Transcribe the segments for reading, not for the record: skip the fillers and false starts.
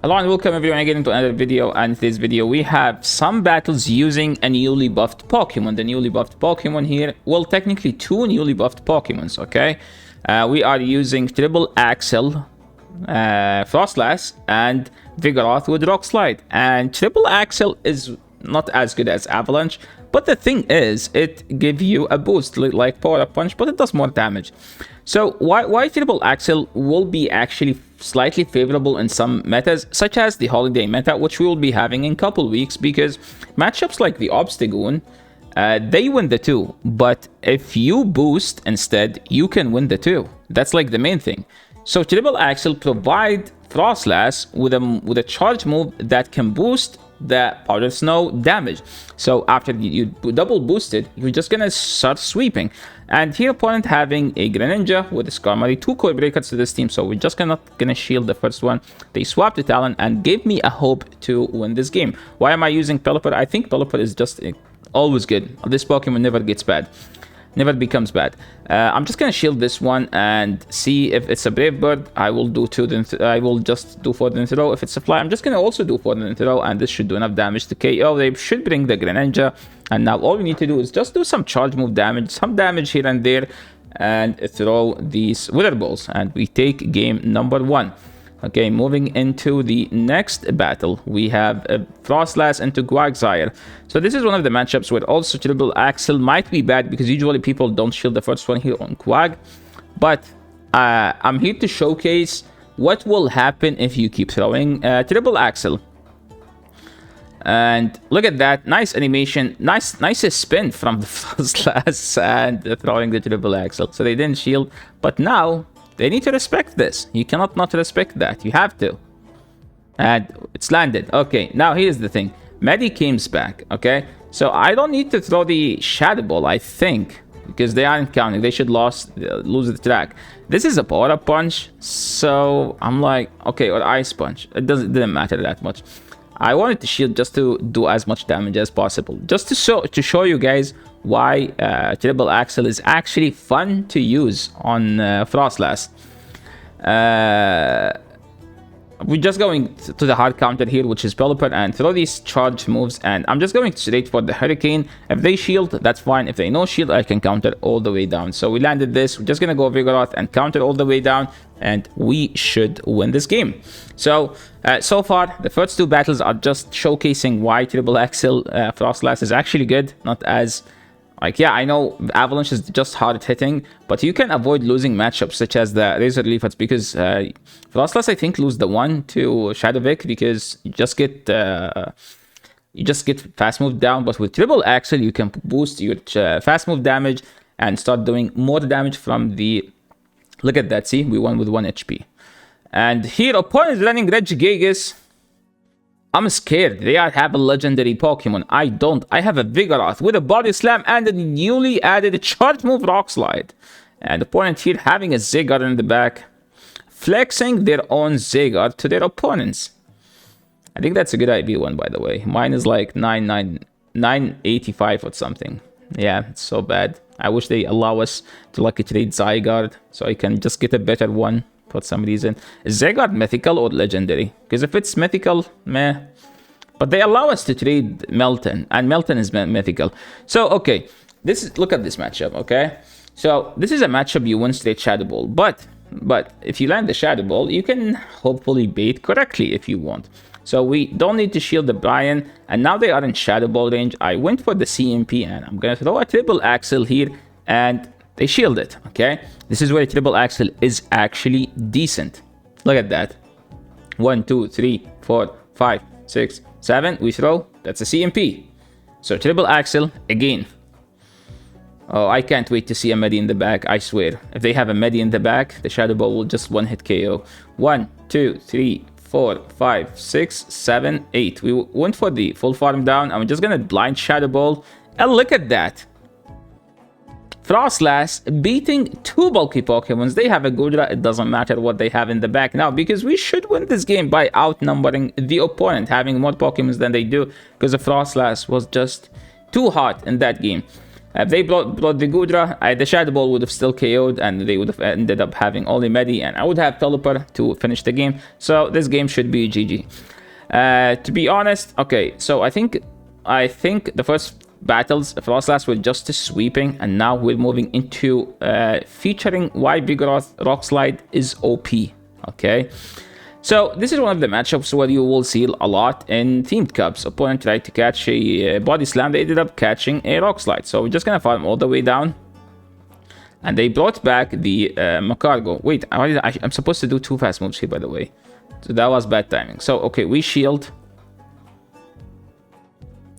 Hello and welcome everyone again into another video, and in today's video we have some battles using a newly buffed Pokemon. The newly buffed Pokemon here, well, technically two newly buffed Pokemons, okay? We are using Triple Axel, Frostlass, and Vigoroth with Rock Slide. And Triple Axel is not as good as Avalanche, but the thing is, it gives you a boost like Power Up Punch, but it does more damage. So why Triple Axel will be actually slightly favorable in some metas, such as the holiday meta, which we will be having in a couple weeks, because matchups like the Obstagoon, they win the 2, but if you boost instead, you can win the 2. That's like the main thing. So Triple Axel provide Frostlass with a charge move that can boost the Powder Snow damage. So after you double boosted, you're just gonna start sweeping. And here opponent having a Greninja with a Skarmory, 2 Core Breakers to this team, so we're just gonna shield the first one. They swapped the Talon and gave me a hope to win this game. Why am I using Pelipper? I think Pelipper is just always good. This Pokemon never gets bad. Never becomes bad. I'm just gonna shield this one and see if it's a Brave Bird. I will do 2, then I will just do 4 in a row. If it's a Fly, I'm just gonna also do 4 in a row, and this should do enough damage to KO. They should bring the Greninja, and now all we need to do is just do some charge move damage, some damage here and there, and throw these Wither Balls, and we take game number 1. Okay, moving into the next battle, we have Frostlass into Quagsire. So this is one of the matchups where also Triple Axel might be bad, because usually people don't shield the first one here on Quag. But I'm here to showcase what will happen if you keep throwing Triple Axel. And look at that, nice animation, nice spin from the Frostlass and throwing the Triple Axel. So they didn't shield, but now they need to respect this. You cannot not respect that. You have to. And it's landed. Okay, now here's the thing. Medi comes back, okay? So I don't need to throw the Shadow Ball, I think, because they aren't counting. They should lose the track. This is a Power Up Punch, so I'm like, okay, or Ice Punch. It didn't matter that much. I wanted to shield just to do as much damage as possible, just to show you guys why Triple Axel is actually fun to use on Frostlass. We're just going to the hard counter here, which is Pelipper, and throw these charge moves, and I'm just going straight for the Hurricane. If they shield, that's fine. If they no shield, I can counter all the way down. So we landed this. We're just gonna go Vigoroth and counter all the way down, and we should win this game. So so far the first 2 battles are just showcasing why Triple Axel Frostlass is actually good, not as like, yeah, I know Avalanche is just hard hitting, but you can avoid losing matchups such as the Razor Leafs, because Frostlass, I think, lose the 1 to Shadowvic, because you just get fast move down. But with Triple Axel, you can boost your fast move damage and start doing more damage from the... Look at that, see, we won with 1 HP. And here opponent is running Regigigas. I'm scared. They have a legendary Pokemon. I don't. I have a Vigoroth with a Body Slam and a newly added charge move Rock Slide. And the opponent here having a Zygarde in the back, flexing their own Zygarde to their opponents. I think that's a good IB one, by the way. Mine is like 985 or something. Yeah, it's so bad. I wish they allow us to like trade Zygarde so I can just get a better one. For some reason, is Zygarde mythical or legendary? Because if it's mythical, meh. But they allow us to trade Melton, and Melton is mythical. So okay, look at this matchup. Okay, so this is a matchup you win straight Shadow Ball, but if you land the Shadow Ball, you can hopefully bait correctly if you want. So we don't need to shield the Brian, and now they are in Shadow Ball range. I went for the CMP, and I'm gonna throw a Triple Axel here, and they shield it, okay? This is where Triple Axel is actually decent. Look at that. 1, 2, 3, 4, 5, 6, 7. We throw. That's a CMP. So Triple Axel again. Oh, I can't wait to see a Medi in the back, I swear. If they have a Medi in the back, the Shadow Ball will just one-hit KO. 1, 2, 3, 4, 5, 6, 7, 8. We went for the full farm down. I'm just gonna blind Shadow Ball. And look at that. Frostlass beating 2 bulky Pokemons. They have a Gudra. It doesn't matter what they have in the back now, because we should win this game by outnumbering the opponent, having more Pokemons than they do, because the Frostlass was just too hot in that game. If they brought Vigudra, the Shadow Ball would have still KO'd, and they would have ended up having only Medi, and I would have Pelipper to finish the game. So this game should be GG. To be honest, okay, so I think the first battles, Frostlass were just sweeping, and now we're moving into featuring why Vigoroth Rock Slide is OP, okay? So this is one of the matchups where you will see a lot in Teamed Cups. Opponent tried to catch a Body Slam, they ended up catching a Rock Slide. So we're just gonna farm all the way down. And they brought back the Macargo. Wait, I'm supposed to do 2 fast moves here, by the way. So that was bad timing. So, okay, we shield.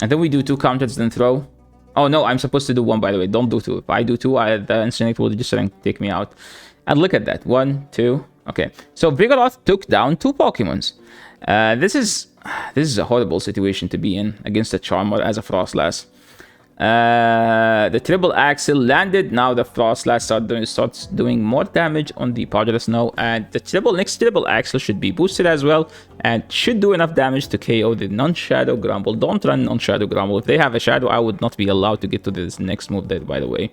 And then we do 2 counters, then throw. Oh, no, I'm supposed to do 1, by the way. Don't do 2. If I do 2, the Instinct will just take me out. And look at that. 1, 2... Okay, so Vigoroth took down 2 Pokemons. This is a horrible situation to be in against a Charmer as a Frostlass. The triple axle landed. Now the Frostlass starts doing more damage on the Powder Snow, and the next triple axle should be boosted as well, and should do enough damage to KO the non-Shadow Grumble. Don't run non-Shadow Grumble. If they have a Shadow, I would not be allowed to get to this next move there, by the way.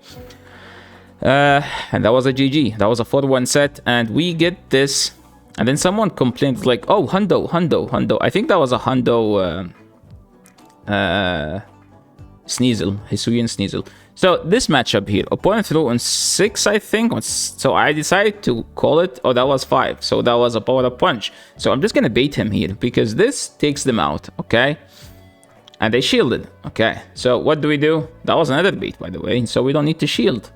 And that was a GG. That was a 4-1 set, and we get this. And then someone complained like, oh, Hundo. I think that was a Hundo Sneasel, Hisuian Sneasel. So this matchup here, opponent threw on 6, I think. So I decided to call it. Oh, that was 5. So that was a power-up punch. So I'm just gonna bait him here because this takes them out, okay? And they shielded, okay? So what do we do? That was another bait, by the way. So we don't need to shield.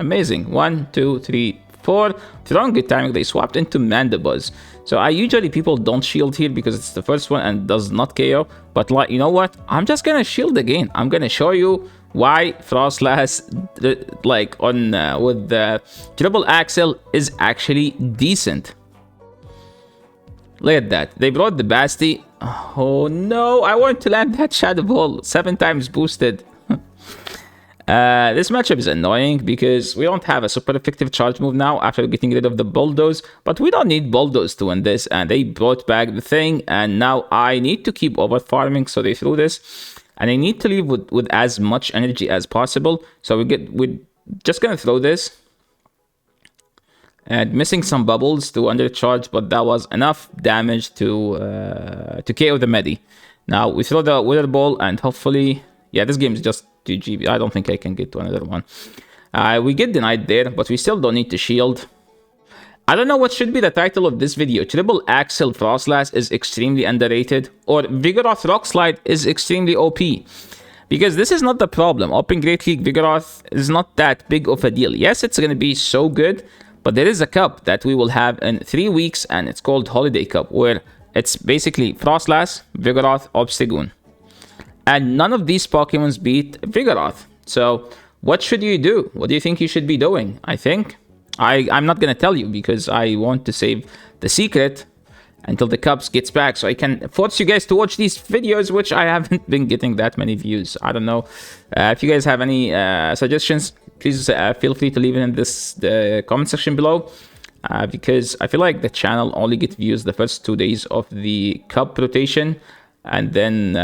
Amazing. 1, 2, 3, 4. Strong good timing. They swapped into Mandibuzz. So usually people don't shield here because it's the first one and does not KO. But like, you know what? I'm just gonna shield again. I'm gonna show you why Frostlass like on with the triple axle is actually decent. Look at that. They brought the Basti. Oh no! I want to land that Shadow Ball 7 times boosted. This matchup is annoying because we don't have a super effective charge move now after getting rid of the Bulldoze, but we don't need Bulldoze to win this, and they brought back the thing, and now I need to keep over farming, so they threw this, and I need to leave with as much energy as possible, so we're just gonna throw this, and missing some bubbles to undercharge, but that was enough damage to KO the Medi. Now we throw the Wither Ball, and hopefully, yeah, this game is just GG. I don't think I can get to another one. We get denied there, but we still don't need to shield. I don't know what should be the title of this video. Triple Axle Frostlass is extremely underrated, or Vigoroth Rock Slide is extremely OP. Because this is not the problem. Open Great League Vigoroth is not that big of a deal. Yes, it's going to be so good, but there is a cup that we will have in 3 weeks, and it's called Holiday Cup, where it's basically Frostlass, Vigoroth, Obstagoon. And none of these Pokemons beat Vigoroth. So what should you do? What do you think you should be doing? I think I'm not going to tell you because I want to save the secret until the Cups gets back, so I can force you guys to watch these videos, which I haven't been getting that many views. I don't know. If you guys have any suggestions, please feel free to leave it in the comment section below. Because I feel like the channel only gets views the first 2 days of the Cup rotation, and then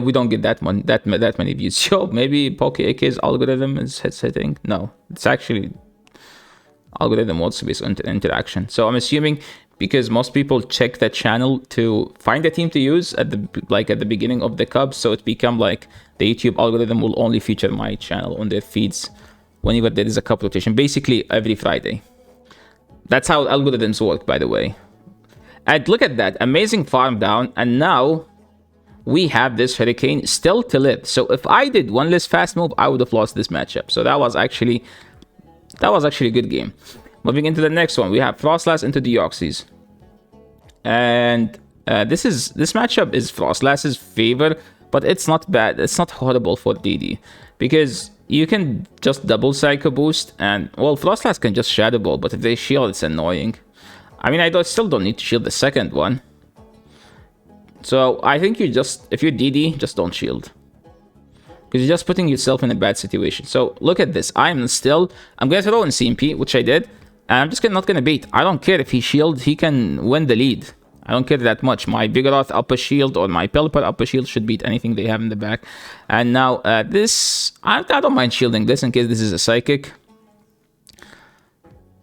we don't get that many views. So maybe PokeAK's algorithm is hitting. No, it's actually algorithm also based on interaction. So I'm assuming because most people check the channel to find a team to use at the beginning of the Cup, so it become like the YouTube algorithm will only feature my channel on their feeds whenever there is a Cup rotation, basically every Friday. That's how algorithms work, by the way. And look at that, amazing farm down, and now we have this Hurricane still to live. So if I did one less fast move, I would have lost this matchup. So that was actually a good game. Moving into the next one, we have Frostlass into Deoxys. And this matchup is Frostlass's favor, but it's not bad. It's not horrible for DD because you can just double Psycho Boost, and well, Frostlass can just Shadow Ball, but if they shield, it's annoying. I mean, I still don't need to shield the second one. So I think if you're DD, just don't shield. Because you're just putting yourself in a bad situation. So look at this. I'm going to throw in CMP, which I did. And I'm just not going to bait. I don't care if he shields, he can win the lead. I don't care that much. My Vigoroth upper shield or my Pelipper upper shield should beat anything they have in the back. And now this, I don't mind shielding this in case this is a psychic.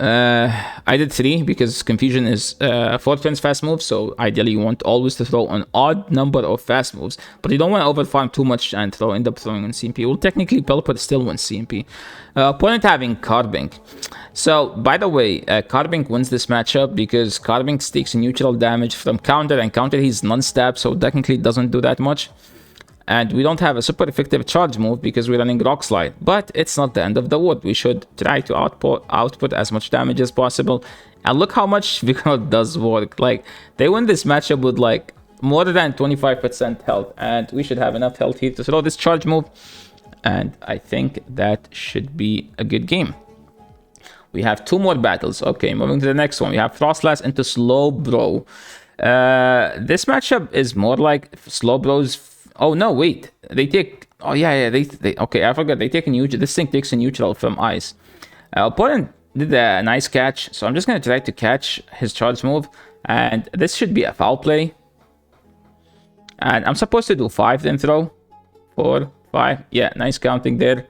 I did 3 because Confusion is 4 turns fast move, so ideally you want always to throw an odd number of fast moves, but you don't want to overfarm too much and end up throwing on CMP. Well, technically Pelipper still wins CMP. Opponent having Carbink. So, by the way, Carbink wins this matchup because Carbink takes neutral damage from counter, and counter he's non-stab, so technically doesn't do that much. And we don't have a super effective charge move because we're running Rock Slide. But it's not the end of the world. We should try to output as much damage as possible. And look how much Vigoroth does work. Like, they win this matchup with like more than 25% health. And we should have enough health here to throw this charge move. And I think that should be a good game. We have 2 more battles. Okay, moving to the next one. We have Frostlass into Slowbro. This matchup is more like Slowbro's. Oh no, wait. They take. Oh yeah. They okay, I forgot. They take a neutral. This thing takes a neutral from ice. Opponent did a nice catch, so I'm just gonna try to catch his charge move, and this should be a foul play. And I'm supposed to do 5 then throw. 4, 5. Yeah, nice counting there.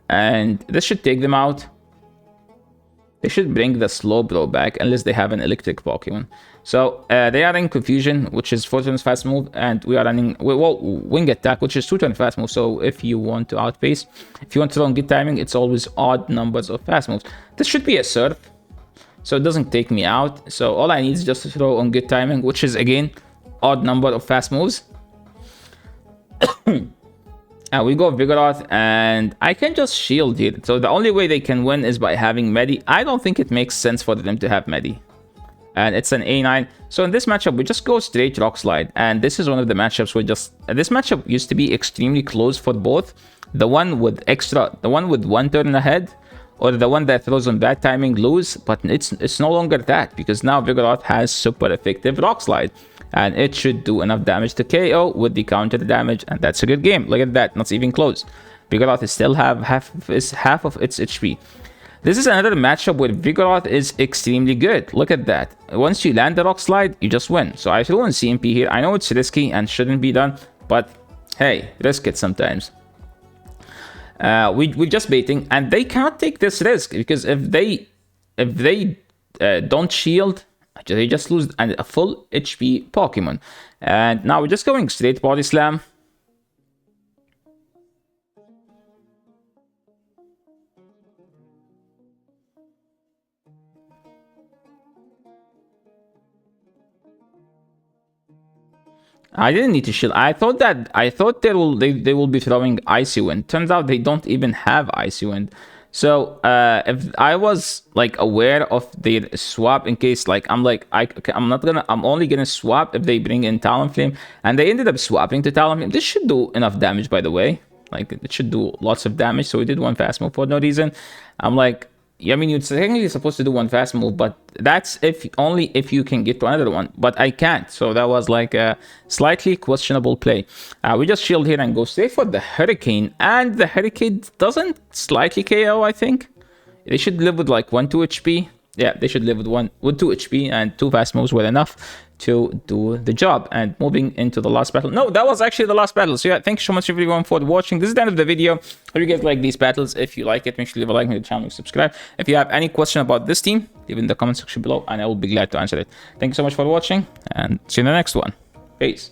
And this should take them out. They should bring the Slowbro back unless they have an electric Pokemon. So they are in Confusion, which is 4 turns fast move, and we are running Wing Attack, which is 2 turns fast move. So if you want to outpace, if you want to throw on good timing, it's always odd numbers of fast moves. This should be a Surf, so it doesn't take me out. So all I need is just to throw on good timing, which is again odd number of fast moves. And we go Vigoroth, and I can just shield here. So the only way they can win is by having Medi. I don't think it makes sense for them to have Medi. And it's an A9. So in this matchup, we just go straight Rock Slide. And this is one of the matchups where this matchup used to be extremely close for both. The one with 1 turn ahead, or the one that throws on bad timing lose. But it's no longer that, because now Vigoroth has super effective Rock Slide. And it should do enough damage to KO with the counter damage, and that's a good game. Look at that, not even close. Vigoroth is still have half of its HP. This is another matchup where Vigoroth is extremely good. Look at that. Once you land the Rock Slide, you just win. So I threw in CMP here. I know it's risky and shouldn't be done, but hey, risk it sometimes. We're just baiting, and they cannot take this risk because if they don't shield, they just lose a full HP Pokemon. And now we're just going straight Body Slam. I didn't need to shield. I thought they will be throwing Icy Wind. Turns out they don't even have Icy Wind. So if I was like aware of their swap, in case like I'm only gonna swap if they bring in Talonflame, and they ended up swapping to Talonflame. This should do enough damage, by the way. Like, it should do lots of damage. So we did 1 fast move for no reason. I'm like, I mean, you're technically supposed to do 1 fast move, but that's only if you can get to another one. But I can't, so that was like a slightly questionable play. We just shield here and go straight for the Hurricane, and the Hurricane doesn't slightly KO. I think they should live with like 1-2 HP. Yeah, they should live with 2 HP, and 2 fast moves were enough to do the job. And moving into the last battle. No, that was actually the last battle. So yeah, thank you so much everyone for watching. This is the end of the video. Hope you guys like these battles. If you like it, make sure to leave a like on the channel and subscribe. If you have any question about this team, leave it in the comment section below, and I will be glad to answer it. Thank you so much for watching, and see you in the next one. Peace.